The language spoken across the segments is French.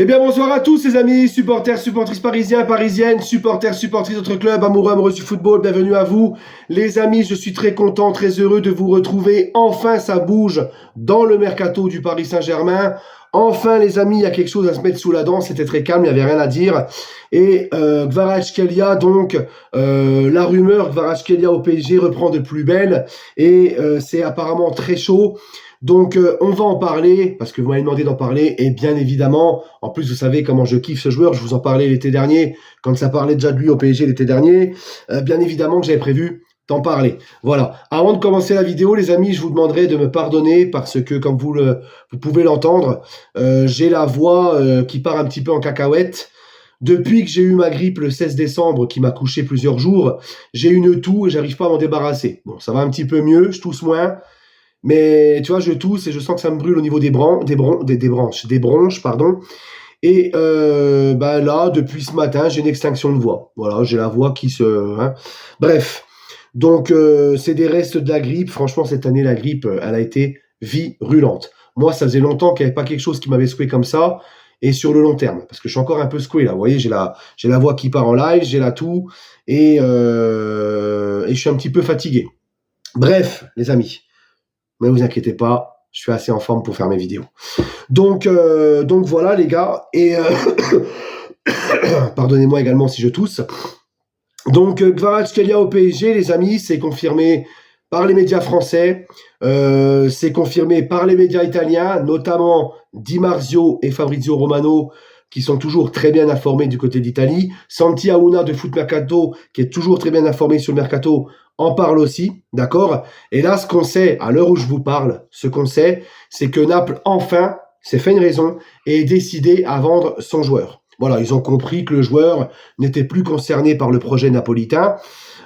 Eh bien bonsoir à tous les amis, supporters, supportrices parisiens, parisiennes, supporters, supportrices d'autres clubs, amoureux, amoureuses du football, bienvenue à vous. Les amis, je suis très content, très heureux de vous retrouver. Enfin, ça bouge dans le mercato du Paris Saint-Germain. Enfin, les amis, il y a quelque chose à se mettre sous la dent, c'était très calme, il n'y avait rien à dire. Et Kvaratskhelia, donc, la rumeur Kvaratskhelia au PSG reprend de plus belle et c'est apparemment très chaud. Donc, on va en parler, parce que vous m'avez demandé d'en parler, et bien évidemment, en plus, vous savez comment je kiffe ce joueur, je vous en parlais l'été dernier, quand ça parlait déjà de lui au PSG l'été dernier, bien évidemment que j'avais prévu d'en parler. Voilà. Avant de commencer la vidéo, les amis, je vous demanderai de me pardonner, parce que, comme vous pouvez l'entendre, j'ai la voix qui part un petit peu en cacahuète. Depuis que j'ai eu ma grippe le 16 décembre, qui m'a couché plusieurs jours, j'ai une toux et j'arrive pas à m'en débarrasser. Bon, ça va un petit peu mieux, je tousse moins, mais tu vois, je tousse et je sens que ça me brûle au niveau des bronches, pardon. Et là, depuis ce matin, j'ai une extinction de voix. Voilà, j'ai la voix qui se... hein. Bref, donc c'est des restes de la grippe. Franchement, cette année, la grippe, elle a été virulente. Moi, ça faisait longtemps qu'il n'y avait pas quelque chose qui m'avait secoué comme ça. Et sur le long terme, parce que je suis encore un peu secoué là. Vous voyez, j'ai la voix qui part en live, j'ai la toux et je suis un petit peu fatigué. Bref, les amis. Mais vous inquiétez pas, je suis assez en forme pour faire mes vidéos. Donc voilà les gars, et pardonnez-moi également si je tousse. Donc Kvaratskhelia au PSG, les amis, c'est confirmé par les médias français, c'est confirmé par les médias italiens, notamment Di Marzio et Fabrizio Romano, qui sont toujours très bien informés du côté d'Italie. Santi Aouna de Foot Mercato, qui est toujours très bien informé sur le mercato, en parle aussi, d'accord? Et là, ce qu'on sait, à l'heure où je vous parle, ce qu'on sait, c'est que Naples, enfin, s'est fait une raison et est décidé à vendre son joueur. Voilà, ils ont compris que le joueur n'était plus concerné par le projet napolitain.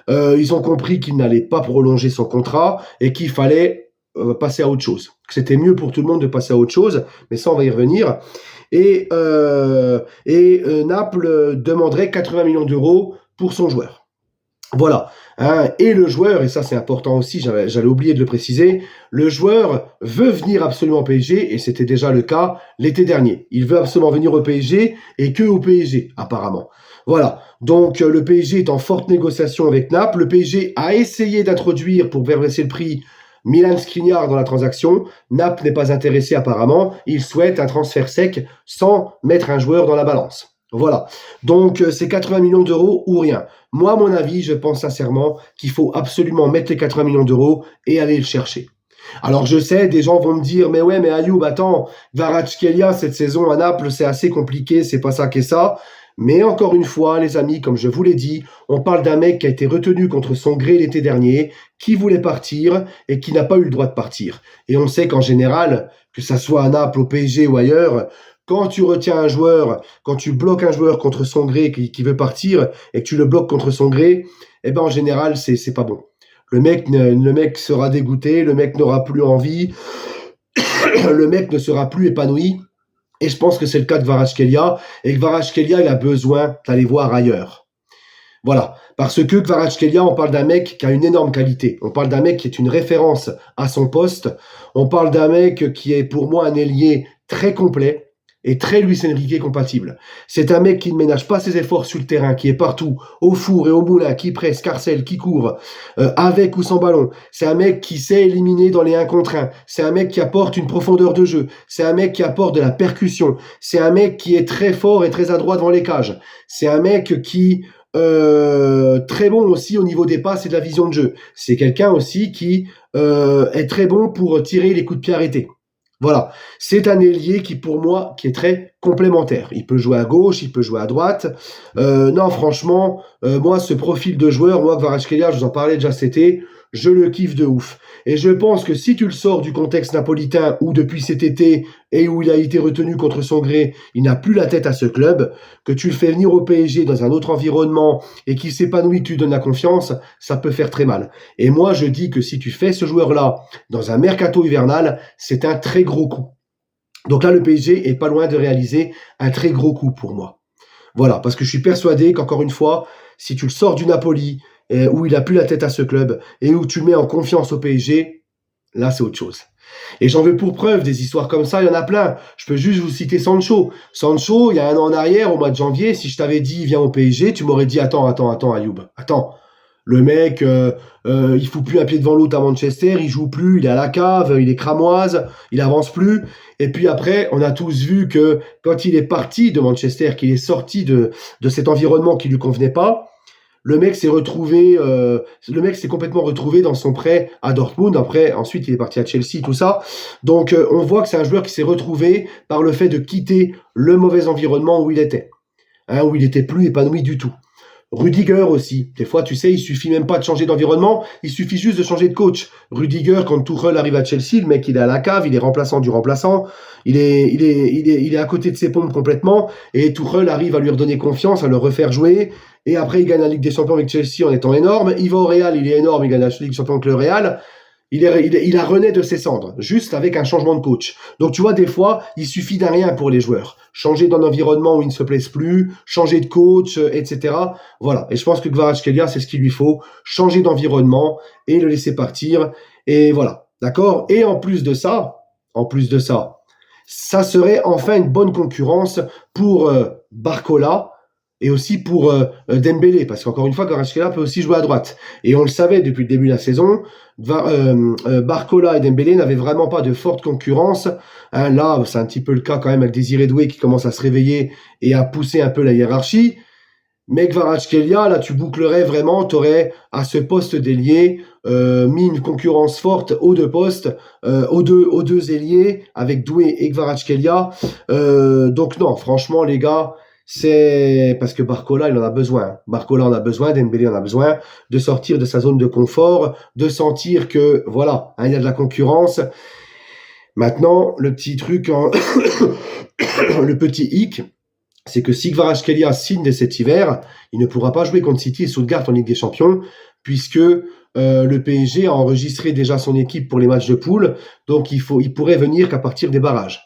Ils ont compris qu'il n'allait pas prolonger son contrat et qu'il fallait passer à autre chose. Que c'était mieux pour tout le monde de passer à autre chose, mais ça, on va y revenir. Et Naples demanderait 80 millions d'euros pour son joueur. Voilà. Hein, et le joueur, et ça c'est important aussi, j'allais oublier de le préciser, le joueur veut venir absolument au PSG, et c'était déjà le cas l'été dernier. Il veut absolument venir au PSG, et que au PSG, apparemment. Voilà. Donc le PSG est en forte négociation avec Naples. Le PSG a essayé d'introduire, pour faire baisser le prix, Milan Skriniar dans la transaction. Naples n'est pas intéressé apparemment. Il souhaite un transfert sec sans mettre un joueur dans la balance. Voilà. Donc, c'est 80 millions d'euros ou rien. Moi, à mon avis, je pense sincèrement qu'il faut absolument mettre les 80 millions d'euros et aller le chercher. Alors, je sais, des gens vont me dire, mais ouais, mais Ayoub, attends, Kvaratskhelia, cette saison à Naples, c'est assez compliqué, c'est pas ça qu'est ça. Mais encore une fois, les amis, comme je vous l'ai dit, on parle d'un mec qui a été retenu contre son gré l'été dernier, qui voulait partir et qui n'a pas eu le droit de partir. Et on sait qu'en général, que ça soit à Naples, au PSG ou ailleurs, quand tu retiens un joueur, quand tu bloques un joueur contre son gré qui veut partir et que tu le bloques contre son gré, eh ben en général, c'est pas bon. Le mec sera dégoûté, le mec n'aura plus envie, le mec ne sera plus épanoui. Et je pense que c'est le cas de Kvaratskhelia. Et Kvaratskhelia, il a besoin d'aller voir ailleurs. Voilà. Parce que Kvaratskhelia, on parle d'un mec qui a une énorme qualité. On parle d'un mec qui est une référence à son poste. On parle d'un mec qui est pour moi un ailier très complet et très Luis Enrique compatible. C'est un mec qui ne ménage pas ses efforts sur le terrain, qui est partout, au four et au moulin, qui presse, qui harcèle, qui court, avec ou sans ballon. C'est un mec qui sait éliminer dans les 1 contre 1. C'est un mec qui apporte une profondeur de jeu. C'est un mec qui apporte de la percussion. C'est un mec qui est très fort et très adroit devant les cages. C'est un mec qui très bon aussi au niveau des passes et de la vision de jeu. C'est quelqu'un aussi qui est très bon pour tirer les coups de pied arrêtés. Voilà, c'est un ailier qui pour moi qui est très complémentaire. Il peut jouer à gauche, il peut jouer à droite. Non, franchement, moi ce profil de joueur, moi Kvaratskhelia, je vous en parlais déjà cet été, je le kiffe de ouf. Et je pense que si tu le sors du contexte napolitain où depuis cet été et où il a été retenu contre son gré, il n'a plus la tête à ce club, que tu le fais venir au PSG dans un autre environnement et qu'il s'épanouit, que tu lui donnes la confiance, ça peut faire très mal. Et moi je dis que si tu fais ce joueur-là dans un mercato hivernal, c'est un très gros coup. Donc là le PSG est pas loin de réaliser un très gros coup pour moi. Voilà, parce que je suis persuadé qu'encore une fois, si tu le sors du Napoli, où il a plus la tête à ce club, et où tu le mets en confiance au PSG, là c'est autre chose. Et j'en veux pour preuve des histoires comme ça, il y en a plein. Je peux juste vous citer Sancho. Sancho, il y a 1 an en arrière, au mois de janvier, si je t'avais dit viens au PSG, tu m'aurais dit attends, Ayoub, attends. Le mec, il fout plus un pied devant l'autre à Manchester, il joue plus, il est à la cave, il est cramoise, il avance plus. Et puis après, on a tous vu que quand il est parti de Manchester, qu'il est sorti de cet environnement qui lui convenait pas, le mec s'est complètement retrouvé dans son prêt à Dortmund. Après, ensuite, il est parti à Chelsea, tout ça. Donc, on voit que c'est un joueur qui s'est retrouvé par le fait de quitter le mauvais environnement où il était, où il était plus épanoui du tout. Rudiger aussi. Des fois, tu sais, il suffit même pas de changer d'environnement, il suffit juste de changer de coach. Rudiger, quand Tuchel arrive à Chelsea, le mec, il est à la cave, il est remplaçant du remplaçant, il est à côté de ses pompes complètement, et Tuchel arrive à lui redonner confiance, à le refaire jouer, et après, il gagne la Ligue des Champions avec Chelsea en étant énorme. Il va au Real, il est énorme, il gagne la Ligue des Champions avec le Real. Il a renaît de ses cendres, juste avec un changement de coach. Donc tu vois, des fois, il suffit d'un rien pour les joueurs. Changer d'un environnement où ils ne se plaisent plus, changer de coach, etc. Voilà. Et je pense que Kvaratskhelia, c'est ce qu'il lui faut. Changer d'environnement et le laisser partir. Et voilà. D'accord? Et en plus de ça, ça serait enfin une bonne concurrence pour Barcola, et aussi pour Dembélé, parce qu'encore une fois, Kvaratskhelia peut aussi jouer à droite. Et on le savait depuis le début de la saison, Barcola et Dembélé n'avaient vraiment pas de forte concurrence. Là, c'est un petit peu le cas quand même avec Désiré Doué qui commence à se réveiller et à pousser un peu la hiérarchie. Mais Kvaratskhelia, là, tu bouclerais vraiment, tu aurais à ce poste d'ailier mis une concurrence forte aux deux postes, aux deux ailiers, avec Doué et Kvaratskhelia. Donc non, franchement, les gars, c'est parce que Barcola, il en a besoin. Barcola en a besoin, Dembélé en a besoin de sortir de sa zone de confort, de sentir que, voilà, il y a de la concurrence. Maintenant, le petit truc, le petit hic, c'est que si Kvaratskhelia signe dès cet hiver, il ne pourra pas jouer contre City et Stuttgart en Ligue des Champions, puisque le PSG a enregistré déjà son équipe pour les matchs de poule, donc il pourrait venir qu'à partir des barrages.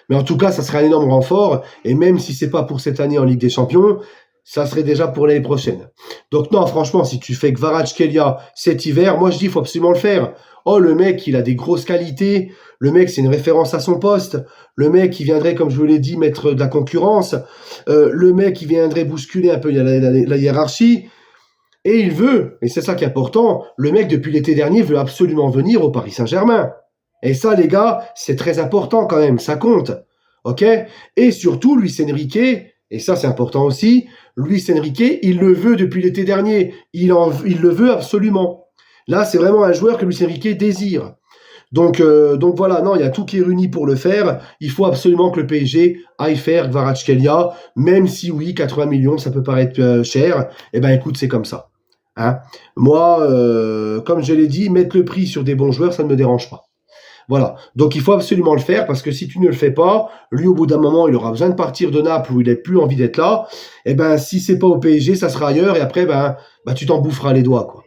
Mais en tout cas, ça serait un énorme renfort, et même si c'est pas pour cette année en Ligue des Champions, ça serait déjà pour l'année prochaine. Donc non, franchement, si tu fais Kvaratskhelia cet hiver, moi je dis il faut absolument le faire. Oh, le mec, il a des grosses qualités, le mec, c'est une référence à son poste, le mec, il viendrait, comme je vous l'ai dit, mettre de la concurrence, le mec, il viendrait bousculer un peu la hiérarchie, et il veut, et c'est ça qui est important, le mec, depuis l'été dernier, veut absolument venir au Paris Saint-Germain. Et ça, les gars, c'est très important quand même, ça compte. Ok? Et surtout, Luis Enrique, et ça c'est important aussi, Luis Enrique, il le veut depuis l'été dernier. Il le veut absolument. Là, c'est vraiment un joueur que Luis Enrique désire. Donc voilà, non, il y a tout qui est réuni pour le faire. Il faut absolument que le PSG aille faire Kvaratskhelia, même si oui, 80 millions, ça peut paraître cher. Eh ben écoute, c'est comme ça. Hein? Moi, comme je l'ai dit, mettre le prix sur des bons joueurs, ça ne me dérange pas. Voilà. Donc il faut absolument le faire parce que si tu ne le fais pas, lui au bout d'un moment, il aura besoin de partir de Naples où il n'a plus envie d'être là. Et ben si c'est pas au PSG, ça sera ailleurs et après tu t'en boufferas les doigts quoi.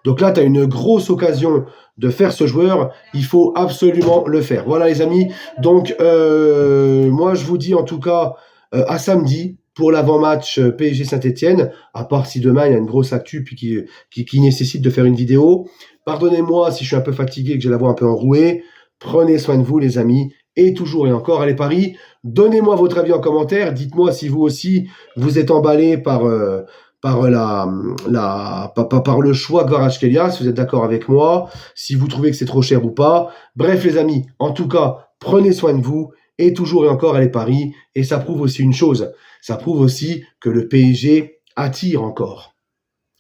Donc là, tu as une grosse occasion de faire ce joueur, il faut absolument le faire. Voilà les amis. Donc moi je vous dis en tout cas à samedi pour l'avant-match PSG Saint-Etienne, à part si demain il y a une grosse actu puis qui nécessite de faire une vidéo. Pardonnez-moi si je suis un peu fatigué, que j'ai la voix un peu enrouée. Prenez soin de vous, les amis. Et toujours et encore, allez Paris. Donnez-moi votre avis en commentaire. Dites-moi si vous aussi, vous êtes emballé par le choix de Kvaratskhelia, si vous êtes d'accord avec moi, si vous trouvez que c'est trop cher ou pas. Bref, les amis, en tout cas, prenez soin de vous. Et toujours et encore, allez Paris. Et ça prouve aussi une chose. Ça prouve aussi que le PSG attire encore.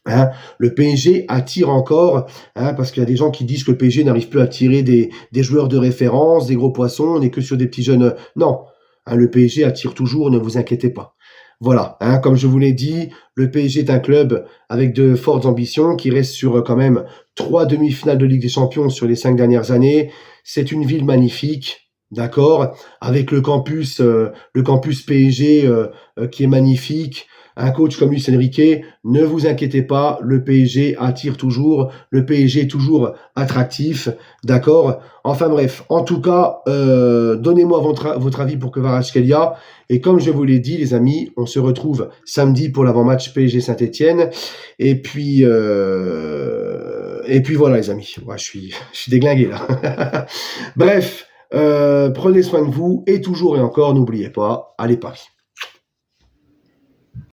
Hein, le PSG attire encore, parce qu'il y a des gens qui disent que le PSG n'arrive plus à attirer des joueurs de référence, des gros poissons, on n'est que sur des petits jeunes. Non, le PSG attire toujours, ne vous inquiétez pas. Voilà, comme je vous l'ai dit, le PSG est un club avec de fortes ambitions qui reste sur quand même 3 demi-finales de Ligue des Champions sur les 5 dernières années. C'est une ville magnifique, d'accord, avec le campus PSG qui est magnifique. Un coach comme Luis Enrique, ne vous inquiétez pas, le PSG attire toujours, le PSG est toujours attractif, d'accord? Enfin bref, en tout cas, donnez-moi votre avis pour Kvaratskhelia, et comme je vous l'ai dit les amis, on se retrouve samedi pour l'avant-match PSG Saint-Etienne, et puis Et puis voilà, les amis. Ouais, je suis déglingué là. Bref, prenez soin de vous et toujours et encore, n'oubliez pas, allez Paris.